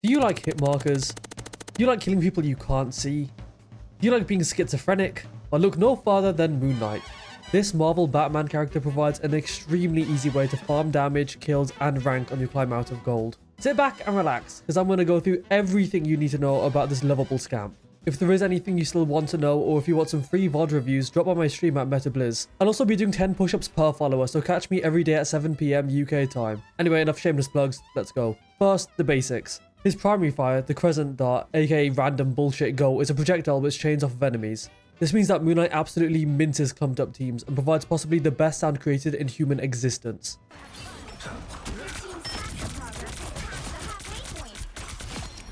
Do you like hit markers? Do you like killing people you can't see? Do you like being schizophrenic? Well, look no farther than Moon Knight. This Marvel Batman character provides an extremely easy way to farm damage, kills, and rank on your climb out of gold. Sit back and relax, because I'm going to go through everything you need to know about this lovable scamp. If there is anything you still want to know, or if you want some free VOD reviews, drop by my stream at MetaBlizz. I'll also be doing 10 push-ups per follower, so catch me every day at 7 PM UK time. Anyway, enough shameless plugs, let's go. First, the basics. His primary fire, the Crescent Dart, aka random bullshit go, is a projectile which chains off of enemies. This means that Moon Knight absolutely minces clumped up teams and provides possibly the best sound created in human existence.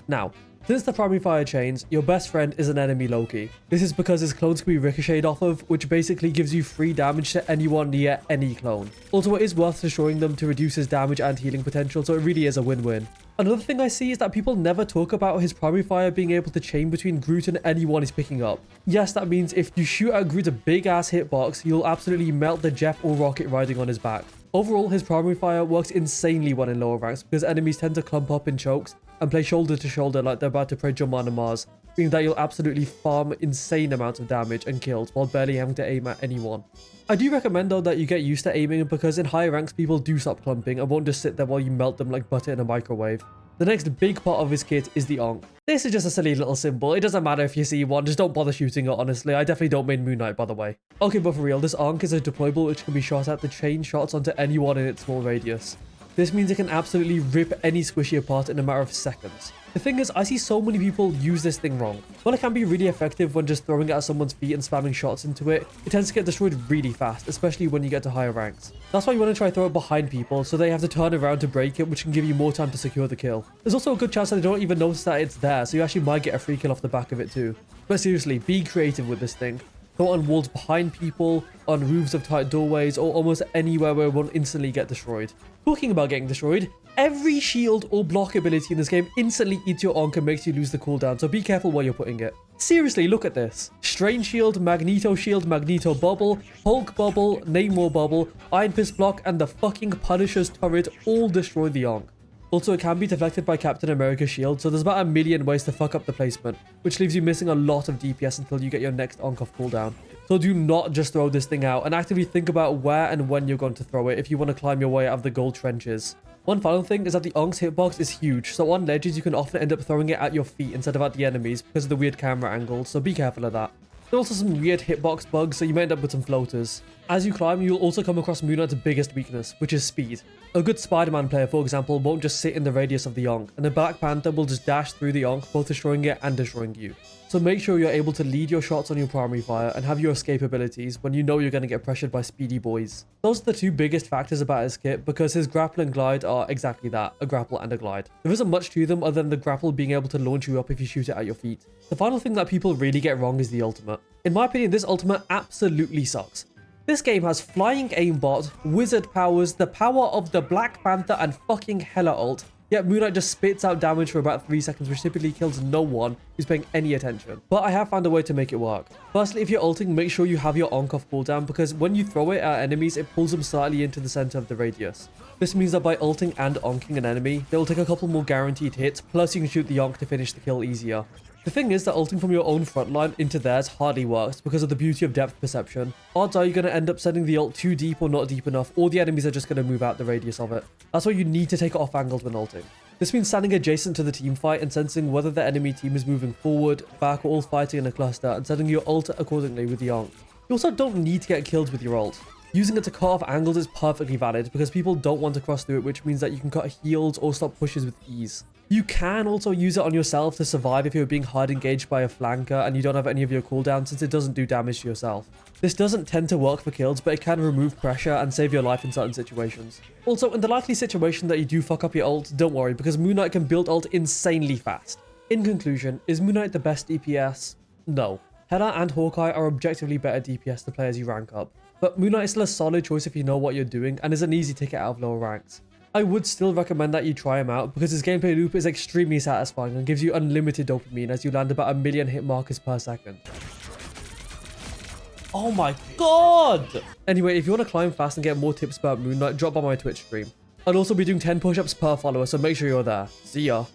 Now, since the primary fire chains, your best friend is an enemy Loki. This is because his clones can be ricocheted off of, which basically gives you free damage to anyone near any clone. Also, it is worth destroying them to reduce his damage and healing potential, so it really is a win-win. Another thing I see is that people never talk about his primary fire being able to chain between Groot and anyone he's picking up. Yes, that means if you shoot at Groot's big-ass hitbox, you'll absolutely melt the Jeff or Rocket riding on his back. Overall, his primary fire works insanely well in lower ranks because enemies tend to clump up in chokes and play shoulder to shoulder like they're about to pray Juman and Mars, meaning that you'll absolutely farm insane amounts of damage and kills while barely having to aim at anyone. I do recommend though that you get used to aiming because in higher ranks people do stop clumping and won't just sit there while you melt them like butter in a microwave. The next big part of his kit is the Ankh. This is just a silly little symbol. It doesn't matter if you see one, just don't bother shooting it honestly. I definitely don't main Moon Knight by the way. Okay, but for real, this Ankh is a deployable which can be shot at to chain shots onto anyone in its small radius. This means it can absolutely rip any squishy apart in a matter of seconds. The thing is, I see so many people use this thing wrong. While it can be really effective when just throwing it at someone's feet and spamming shots into it, it tends to get destroyed really fast, especially when you get to higher ranks. That's why you want to try throw it behind people, so they have to turn around to break it, which can give you more time to secure the kill. There's also a good chance that they don't even notice that it's there, so you actually might get a free kill off the back of it too. But seriously, be creative with this thing. Throw it on walls behind people, on roofs of tight doorways, or almost anywhere where it won't instantly get destroyed. Talking about getting destroyed, every shield or block ability in this game instantly eats your Ankh and makes you lose the cooldown, so be careful where you're putting it. Seriously, look at this. Strain Shield, Magneto Bubble, Hulk Bubble, Namor Bubble, Iron Fist Block, and the fucking Punisher's turret all destroy the Ankh. Also, it can be deflected by Captain America's shield, so there's about a million ways to fuck up the placement, which leaves you missing a lot of DPS until you get your next Ankh off cooldown. So do not just throw this thing out, and actively think about where and when you're going to throw it if you want to climb your way out of the gold trenches. One final thing is that the Ankh's hitbox is huge, so on ledges you can often end up throwing it at your feet instead of at the enemies because of the weird camera angles, so be careful of that. There are also some weird hitbox bugs, so you may end up with some floaters. As you climb, you'll also come across Moon Knight's biggest weakness, which is speed. A good Spider-Man player, for example, won't just sit in the radius of the Ankh, and a Black Panther will just dash through the Ankh, both destroying it and destroying you. So make sure you're able to lead your shots on your primary fire and have your escape abilities when you know you're going to get pressured by speedy boys. Those are the two biggest factors about his kit because his grapple and glide are exactly that, a grapple and a glide. There isn't much to them other than the grapple being able to launch you up if you shoot it at your feet. The final thing that people really get wrong is the ultimate. In my opinion, this ultimate absolutely sucks. This game has flying aimbot, wizard powers, the power of the Black Panther, and fucking hella ult. Yet Moon Knight just spits out damage for about 3 seconds, which typically kills no one who's paying any attention. But I have found a way to make it work. Firstly, if you're ulting, make sure you have your Ankh off cooldown because when you throw it at enemies, it pulls them slightly into the center of the radius. This means that by ulting and Ankhing an enemy, they'll take a couple more guaranteed hits, plus you can shoot the Ankh to finish the kill easier. The thing is that ulting from your own front line into theirs hardly works because of the beauty of depth perception. Odds are you're going to end up sending the ult too deep or not deep enough, or the enemies are just going to move out the radius of it. That's why you need to take it off angled when ulting. This means standing adjacent to the team fight and sensing whether the enemy team is moving forward, back, or all fighting in a cluster and setting your ult accordingly with the Ankh. You also don't need to get killed with your ult. Using it to cut off angles is perfectly valid because people don't want to cross through it, which means that you can cut heals or stop pushes with ease. You can also use it on yourself to survive if you're being hard engaged by a flanker and you don't have any of your cooldowns since it doesn't do damage to yourself. This doesn't tend to work for kills, but it can remove pressure and save your life in certain situations. Also, in the likely situation that you do fuck up your ult, don't worry because Moon Knight can build ult insanely fast. In conclusion, is Moon Knight the best DPS? No. Hela and Hawkeye are objectively better DPS to play as you rank up, but Moon Knight is still a solid choice if you know what you're doing and is an easy ticket out of lower ranks. I would still recommend that you try him out because his gameplay loop is extremely satisfying and gives you unlimited dopamine as you land about 1 million hit markers per second. Oh my god! Anyway, if you want to climb fast and get more tips about Moon Knight, drop by my Twitch stream. I'll also be doing 10 push-ups per follower, so make sure you're there. See ya.